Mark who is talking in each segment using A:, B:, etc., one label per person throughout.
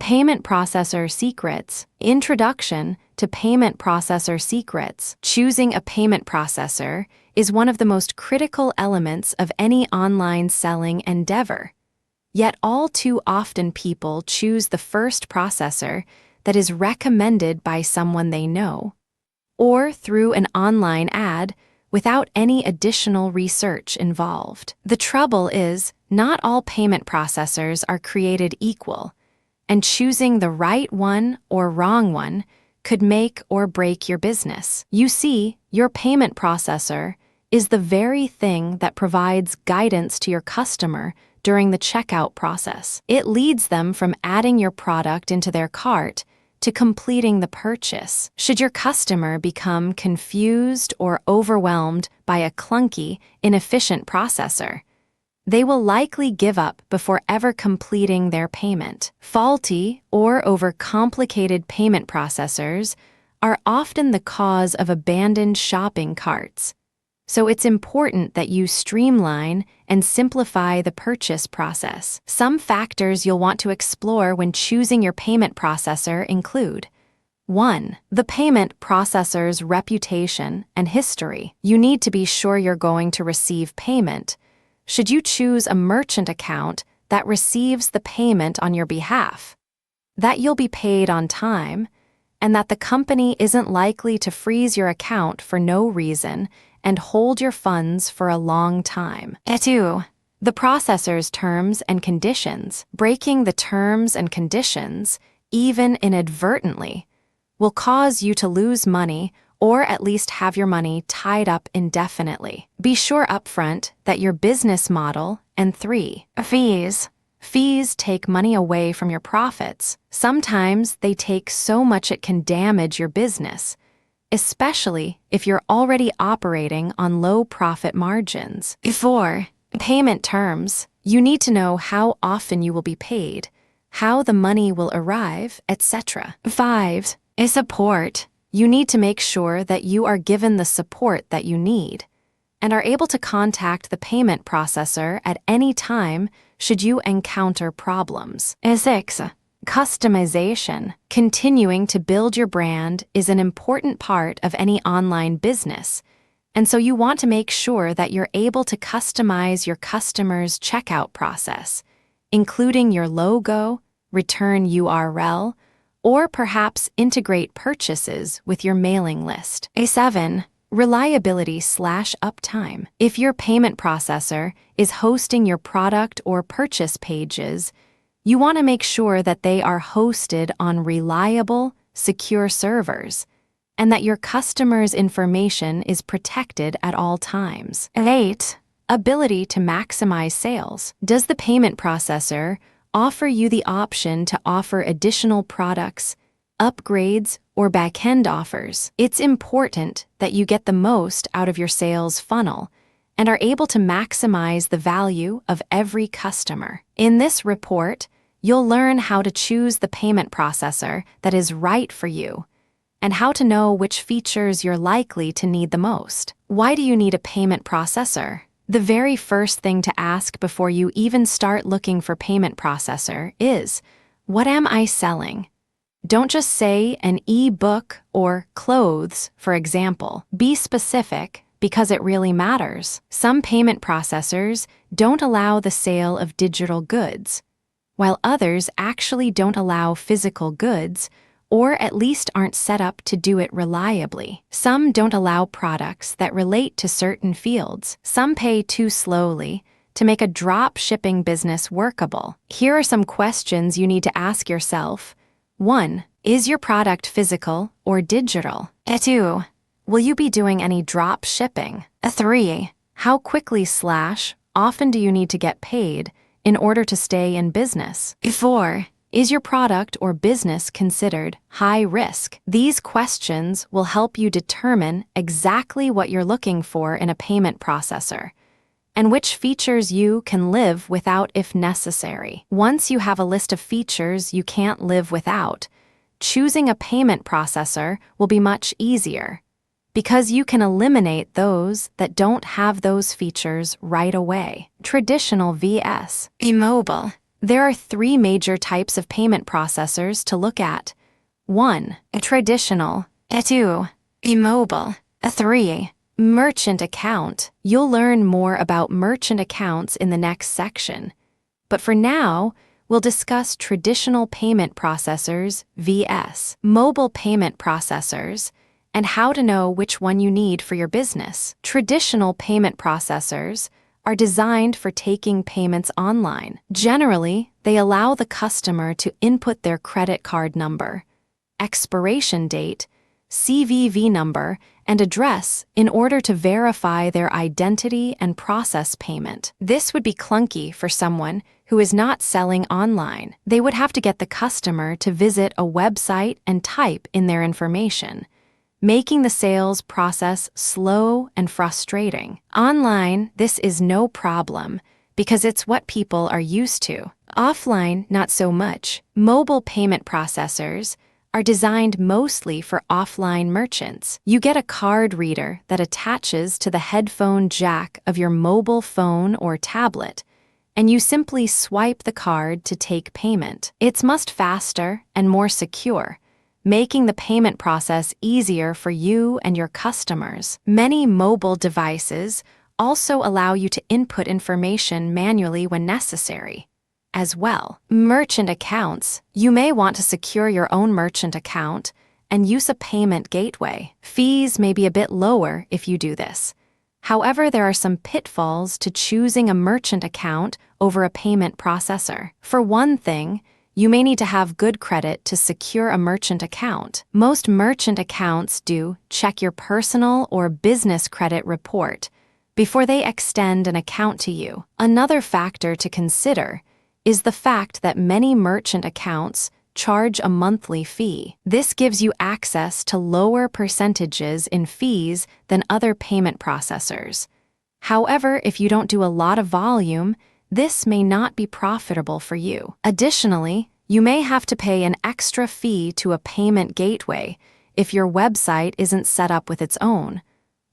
A: Payment processor secrets. Introduction to payment processor secrets. Choosing a payment processor is one of the most critical elements of any online selling endeavor. Yet all too often people choose the first processor that is recommended by someone they know, or through an online ad without any additional research involved. The trouble is, not all payment processors are created equal, and choosing the right one or wrong one could make or break your business. You see, your payment processor is the very thing that provides guidance to your customer during the checkout process. It leads them from adding your product into their cart to completing the purchase. Should your customer become confused or overwhelmed by a clunky, inefficient processor, they will likely give up before ever completing their payment. Faulty or overcomplicated payment processors are often the cause of abandoned shopping carts. So it's important that you streamline and simplify the purchase process. Some factors you'll want to explore when choosing your payment processor include: 1. The payment processor's reputation and history. You need to be sure you're going to receive payment. Should you choose a merchant account that receives the payment on your behalf, that you'll be paid on time, and that the company isn't likely to freeze your account for no reason and hold your funds for a long time. 2. The processor's terms and conditions. Breaking the terms and conditions, even inadvertently, will cause you to lose money or at least have your money tied up indefinitely. Be sure upfront that your business model. And 3. Fees. Fees take money away from your profits. Sometimes they take so much it can damage your business, especially if you're already operating on low profit margins. 4. Payment terms. You need to know how often you will be paid, how the money will arrive, etc. 5. Support. You need to make sure that you are given the support that you need and are able to contact the payment processor at any time should you encounter problems. 6. Customization. Continuing to build your brand is an important part of any online business, and so you want to make sure that you're able to customize your customer's checkout process, including your logo, return URL, or perhaps integrate purchases with your mailing list. 7. Reliability/uptime. If your payment processor is hosting your product or purchase pages, you want to make sure that they are hosted on reliable, secure servers, and that your customer's information is protected at all times. 8. Ability to maximize sales. Does the payment processor offer you the option to offer additional products, upgrades, or back-end offers? It's important that you get the most out of your sales funnel and are able to maximize the value of every customer. In this report, you'll learn how to choose the payment processor that is right for you and how to know which features you're likely to need the most. Why do you need a payment processor? The very first thing to ask before you even start looking for payment processor is, what am I selling? Don't just say an e-book or clothes, for example. Be specific because it really matters. Some payment processors don't allow the sale of digital goods, while others actually don't allow physical goods, or at least aren't set up to do it reliably. Some don't allow products that relate to certain fields. Some pay too slowly to make a drop shipping business workable. Here are some questions you need to ask yourself. 1. Is your product physical or digital? 2. Will you be doing any drop shipping? 3. How quickly/often do you need to get paid in order to stay in business? 4. Is your product or business considered high risk? These questions will help you determine exactly what you're looking for in a payment processor and which features you can live without if necessary. Once you have a list of features you can't live without, choosing a payment processor will be much easier because you can eliminate those that don't have those features right away. Traditional vs. Immobile. There are three major types of payment processors to look at. 1. Traditional. 2. Mobile. 3. Merchant account. You'll learn more about merchant accounts in the next section. But for now, we'll discuss traditional payment processors vs. mobile payment processors and how to know which one you need for your business. Traditional payment processors are designed for taking payments online. Generally, they allow the customer to input their credit card number, expiration date, CVV number, and address in order to verify their identity and process payment. This would be clunky for someone who is not selling online. They would have to get the customer to visit a website and type in their information, making the sales process slow and frustrating. Online, this is no problem because it's what people are used to. Offline, not so much. Mobile payment processors are designed mostly for offline merchants. You get a card reader that attaches to the headphone jack of your mobile phone or tablet, and you simply swipe the card to take payment. It's much faster and more secure, making the payment process easier for you and your customers. Many mobile devices also allow you to input information manually when necessary. As well, merchant accounts. You may want to secure your own merchant account and use a payment gateway. Fees may be a bit lower if you do this. However, there are some pitfalls to choosing a merchant account over a payment processor. For one thing, you may need to have good credit to secure a merchant account. Most merchant accounts do check your personal or business credit report before they extend an account to you. Another factor to consider is the fact that many merchant accounts charge a monthly fee. This gives you access to lower percentages in fees than other payment processors. However, if you don't do a lot of volume, this may not be profitable for you. Additionally, you may have to pay an extra fee to a payment gateway if your website isn't set up with its own,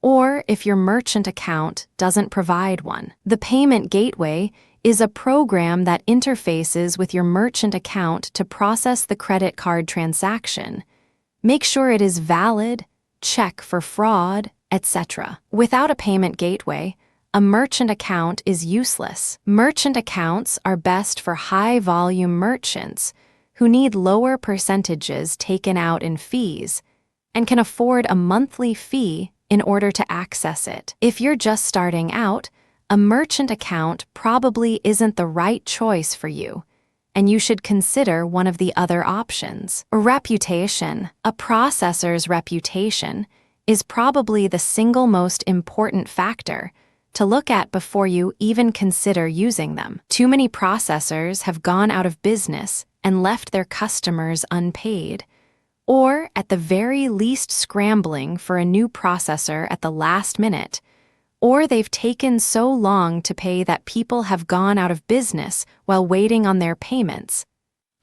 A: or if your merchant account doesn't provide one. The payment gateway is a program that interfaces with your merchant account to process the credit card transaction. Make sure it is valid, check for fraud, etc. Without a payment gateway, a merchant account is useless. Merchant accounts are best for high-volume merchants who need lower percentages taken out in fees and can afford a monthly fee in order to access it. If you're just starting out, a merchant account probably isn't the right choice for you, and you should consider one of the other options. Reputation. A processor's reputation is probably the single most important factor to look at before you even consider using them. Too many processors have gone out of business and left their customers unpaid, or at the very least scrambling for a new processor at the last minute, or they've taken so long to pay that people have gone out of business while waiting on their payments,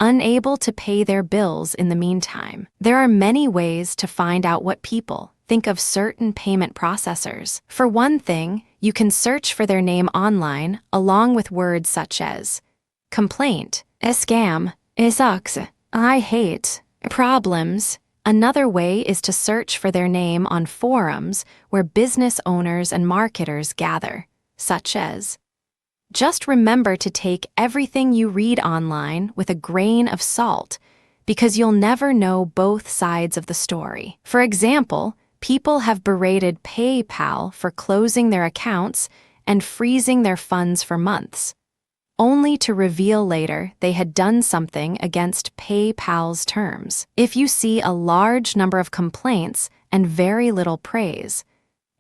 A: unable to pay their bills in the meantime. There are many ways to find out what people think of certain payment processors. For one thing, you can search for their name online along with words such as complaint, scam, sucks, I hate, problems. Another way is to search for their name on forums where business owners and marketers gather, such as. Just remember to take everything you read online with a grain of salt, because you'll never know both sides of the story. For example, people have berated PayPal for closing their accounts and freezing their funds for months, only to reveal later they had done something against PayPal's terms. If you see a large number of complaints and very little praise,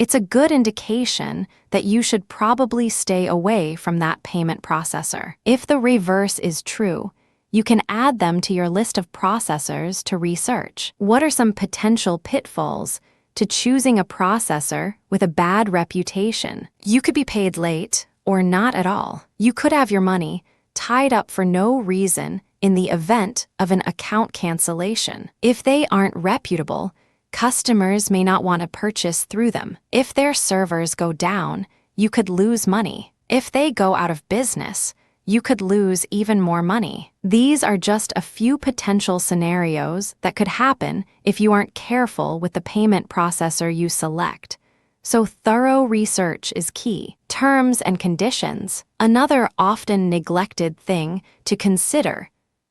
A: it's a good indication that you should probably stay away from that payment processor. If the reverse is true, you can add them to your list of processors to research. What are some potential pitfalls to choosing a processor with a bad reputation? You could be paid late or not at all. You could have your money tied up for no reason in the event of an account cancellation. If they aren't reputable, customers may not want to purchase through them. If their servers go down, you could lose money. If they go out of business, you could lose even more money. These are just a few potential scenarios that could happen if you aren't careful with the payment processor you select. So thorough research is key. Terms and conditions. Another often neglected thing to consider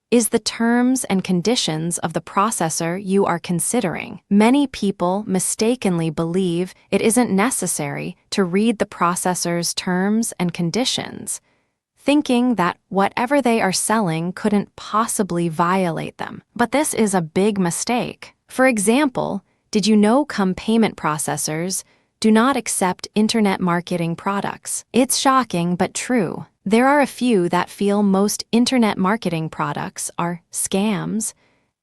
A: is the terms and conditions of the processor you are considering. Many people mistakenly believe it isn't necessary to read the processor's terms and conditions, thinking that whatever they are selling couldn't possibly violate them. But this is a big mistake. For example, did you know some payment processors do not accept internet marketing products? It's shocking but true. There are a few that feel most internet marketing products are scams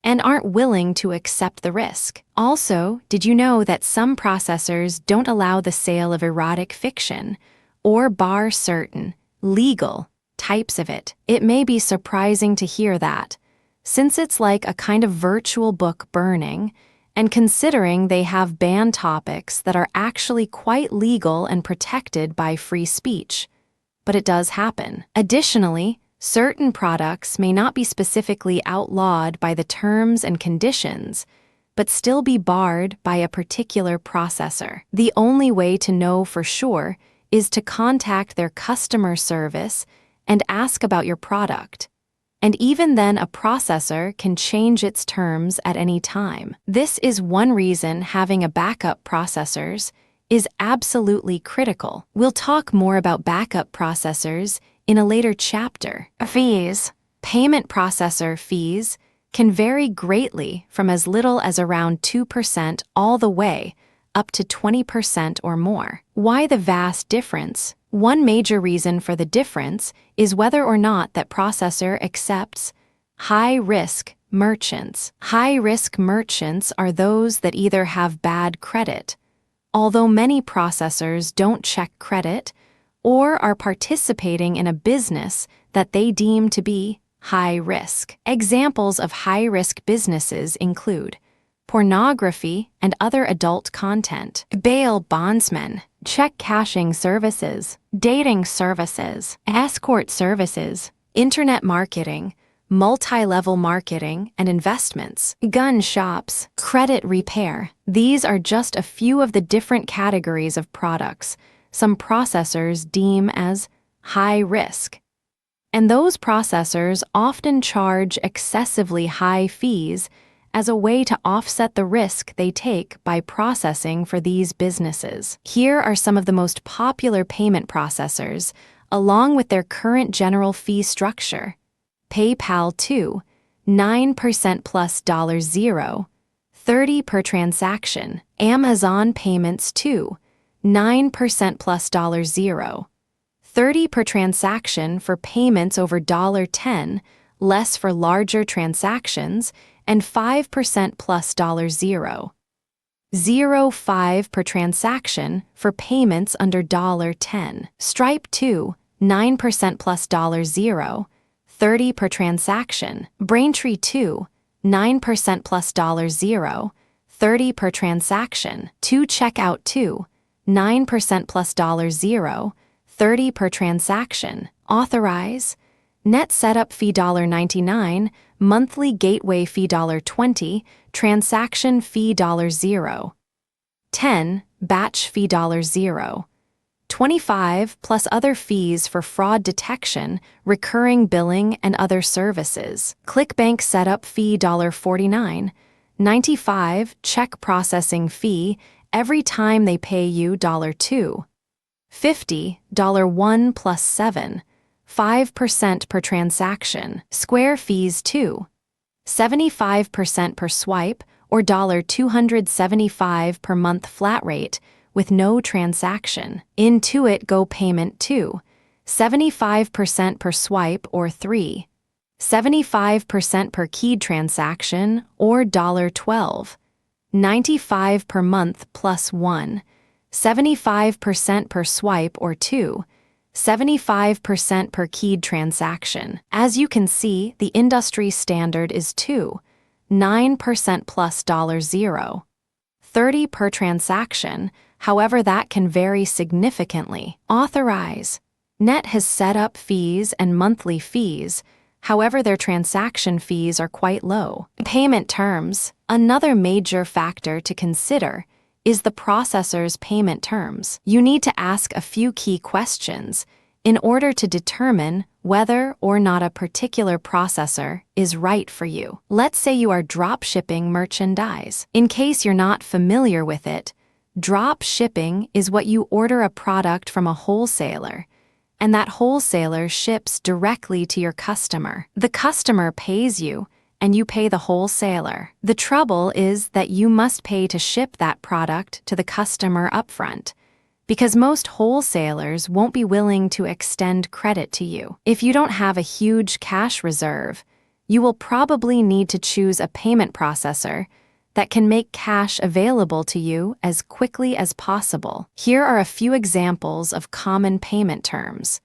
A: and aren't willing to accept the risk. Also, did you know that some processors don't allow the sale of erotic fiction or bar certain legal types of it? It may be surprising to hear that, since it's like a kind of virtual book burning, and considering they have banned topics that are actually quite legal and protected by free speech. But it does happen. Additionally, certain products may not be specifically outlawed by the terms and conditions, but still be barred by a particular processor. The only way to know for sure is to contact their customer service and ask about your product. And even then, a processor can change its terms at any time. This is one reason having a backup processors is absolutely critical. We'll talk more about backup processors in a later chapter. Fees. Payment processor fees can vary greatly from as little as around 2% all the way up to 20% or more. Why the vast difference? One major reason for the difference is whether or not that processor accepts high-risk merchants. High-risk merchants are those that either have bad credit, although many processors don't check credit, or are participating in a business that they deem to be high risk. Examples of high-risk businesses include pornography and other adult content, bail bondsmen, check cashing services, dating services, escort services, internet marketing, multi-level marketing and investments, gun shops, credit repair. These are just a few of the different categories of products some processors deem as high risk. And those processors often charge excessively high fees as a way to offset the risk they take by processing for these businesses. Here are some of the most popular payment processors, along with their current general fee structure. PayPal 2, 9% plus $0, 30 per transaction. Amazon Payments 2, 9% plus $0, 30 per transaction for payments over $10, less for larger transactions, and 5% plus $0, 0.5 per transaction for payments under $10. Stripe 2, 9% plus $0, 30 per transaction. Braintree 2, 9% plus $0, 30 per transaction. 2Checkout 2, 9% plus $0, 30 per transaction. Authorize. Net setup fee $99, monthly gateway fee $20, transaction fee $0. 10, batch fee $0. 25 plus other fees for fraud detection, recurring billing, and other services. ClickBank setup fee $49, 95 check processing fee every time they pay you $2. 50 $1 plus 7, 5% per transaction. Square fees 2, 75% per swipe or $275 per month flat rate with no transaction. Intuit Go Payment 2, 75% per swipe or 3, 75% per keyed transaction or $12, 95 per month plus 1, 75% per swipe or 2, 75% per keyed transaction. As you can see, the industry standard is 2, 9% plus $0, 30 per transaction, however that can vary significantly. Authorize. Net has setup fees and monthly fees. However, their transaction fees are quite low. Payment terms. Another major factor to consider is the processor's payment terms. You need to ask a few key questions in order to determine whether or not a particular processor is right for you. Let's say you are drop shipping merchandise. In case you're not familiar with it, drop shipping is what you order a product from a wholesaler, and that wholesaler ships directly to your customer. The customer pays you, and you pay the wholesaler. The trouble is that you must pay to ship that product to the customer upfront, because most wholesalers won't be willing to extend credit to you. If you don't have a huge cash reserve, you will probably need to choose a payment processor that can make cash available to you as quickly as possible. Here are a few examples of common payment terms.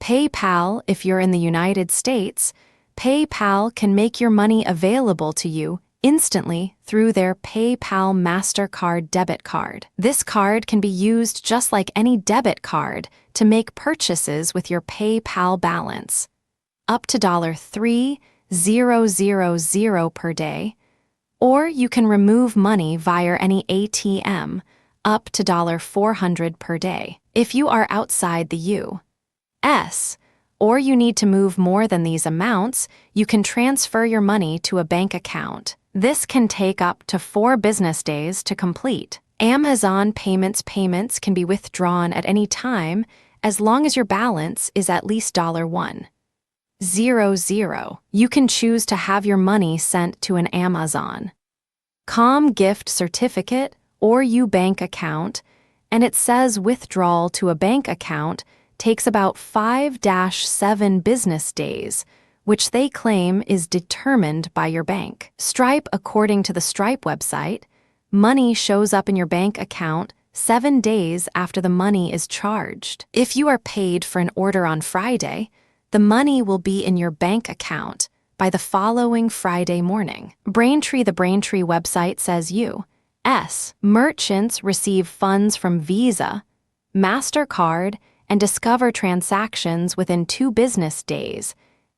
A: PayPal. If you're in the United States, PayPal can make your money available to you instantly through their PayPal MasterCard debit card. This card can be used just like any debit card to make purchases with your PayPal balance, up to $3,000 per day, or you can remove money via any ATM, up to $400 per day. If you are outside the U.S., or you need to move more than these amounts, you can transfer your money to a bank account. This can take up to 4 business days to complete. Amazon payments can be withdrawn at any time as long as your balance is at least $100. You can choose to have your money sent to an Amazon.com gift certificate or bank account, and it says withdrawal to a bank account takes about 5-7 business days, which they claim is determined by your bank. Stripe. According to the Stripe website, money shows up in your bank account 7 days after the money is charged. If you are paid for an order on Friday, the money will be in your bank account by the following Friday morning. Braintree. The Braintree website says U.S. merchants receive funds from Visa, MasterCard, and Discover transactions within 2 business days,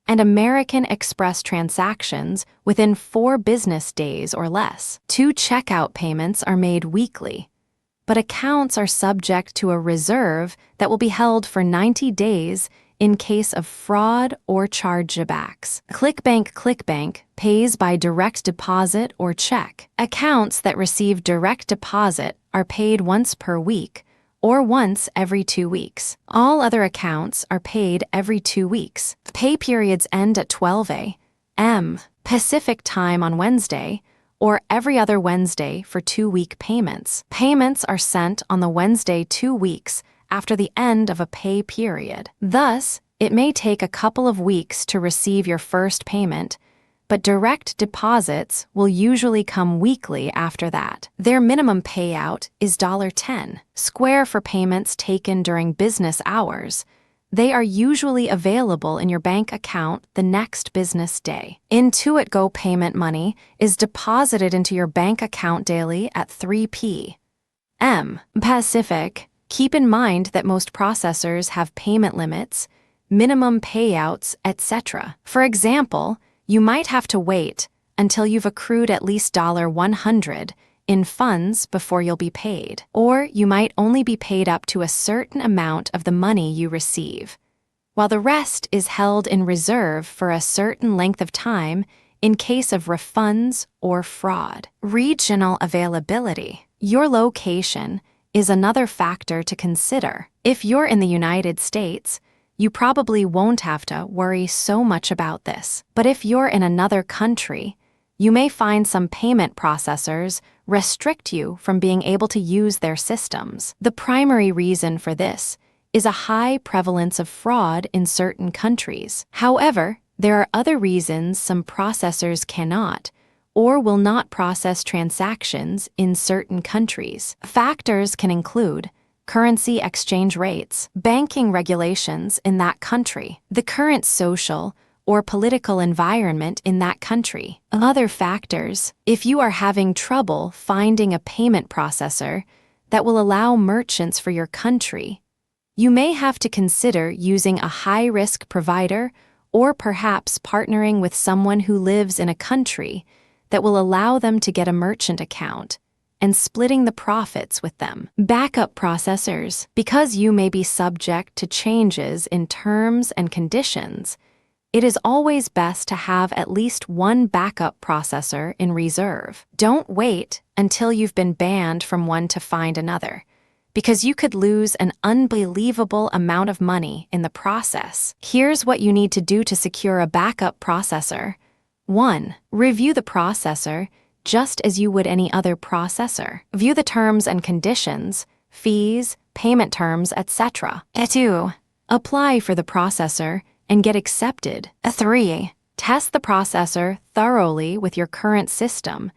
A: and American Express transactions within 4 business days or less. 2 checkout payments are made weekly, but accounts are subject to a reserve that will be held for 90 days in case of fraud or chargebacks. ClickBank pays by direct deposit or check. Accounts that receive direct deposit are paid once per week or once every 2 weeks. All other accounts are paid every 2 weeks. Pay periods end at 12 a.m. Pacific Time on Wednesday or every other Wednesday for 2-week payments. Payments are sent on the Wednesday 2 weeks after the end of a pay period. Thus, it may take a couple of weeks to receive your first payment, but direct deposits will usually come weekly after that. Their minimum payout is $10. Square. For payments taken during business hours, they are usually available in your bank account the next business day. Intuit Go payment money is deposited into your bank account daily at 3 p.m. Pacific. Keep in mind that most processors have payment limits, minimum payouts, etc. For example, you might have to wait until you've accrued at least $100 in funds before you'll be paid. Or you might only be paid up to a certain amount of the money you receive, while the rest is held in reserve for a certain length of time in case of refunds or fraud. Regional availability. Your location is another factor to consider. If you're in the United States, you probably won't have to worry so much about this. But if you're in another country, you may find some payment processors restrict you from being able to use their systems. The primary reason for this is a high prevalence of fraud in certain countries. However, there are other reasons some processors cannot or will not process transactions in certain countries. Factors can include currency exchange rates, banking regulations in that country, the current social or political environment in that country. Other factors. If you are having trouble finding a payment processor that will allow merchants for your country, You may have to consider using a high-risk provider or perhaps partnering with someone who lives in a country that will allow them to get a merchant account and splitting the profits with them. Backup processors. Because you may be subject to changes in terms and conditions, it is always best to have at least one backup processor in reserve. Don't wait until you've been banned from one to find another, because you could lose an unbelievable amount of money in the process. Here's what you need to do to secure a backup processor. 1. Review the processor just as you would any other processor. View the terms and conditions, fees, payment terms, etc. 2. Apply for the processor and get accepted. 3. Test the processor thoroughly with your current system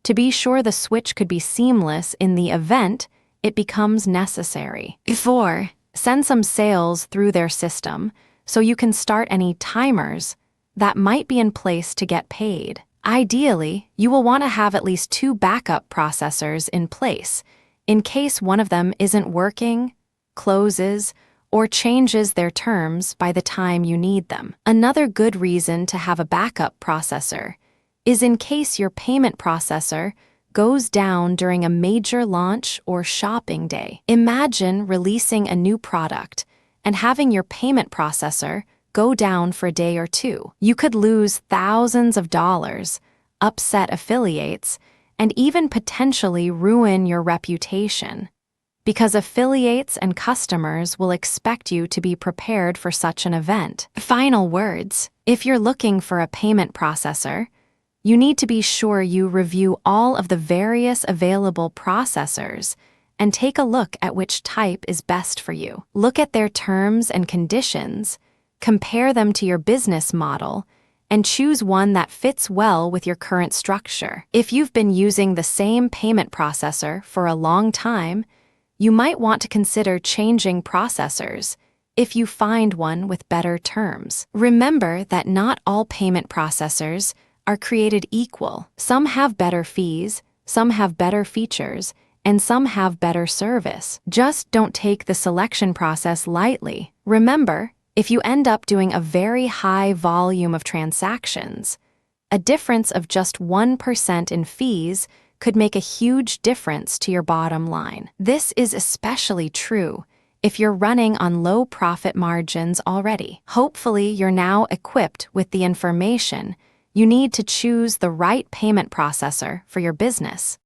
A: to be sure the switch could be seamless in the event it becomes necessary. 4. Send some sales through their system so you can start any timers that might be in place to get paid. Ideally, you will want to have at least 2 backup processors in place in case one of them isn't working, closes, or changes their terms by the time you need them. Another good reason to have a backup processor is in case your payment processor goes down during a major launch or shopping day. Imagine releasing a new product and having your payment processor go down for a day or two. You could lose thousands of dollars, upset affiliates, and even potentially ruin your reputation, because affiliates and customers will expect you to be prepared for such an event. Final words. If you're looking for a payment processor, you need to be sure you review all of the various available processors and take a look at which type is best for you. Look at their terms and conditions, compare them to your business model, and choose one that fits well with your current structure. If you've been using the same payment processor for a long time, you might want to consider changing processors if you find one with better terms. Remember that not all payment processors are created equal. Some have better fees, some have better features, and some have better service. Just don't take the selection process lightly. Remember, if you end up doing a very high volume of transactions, a difference of just 1% in fees could make a huge difference to your bottom line. This is especially true if you're running on low profit margins already. Hopefully, you're now equipped with the information you need to choose the right payment processor for your business.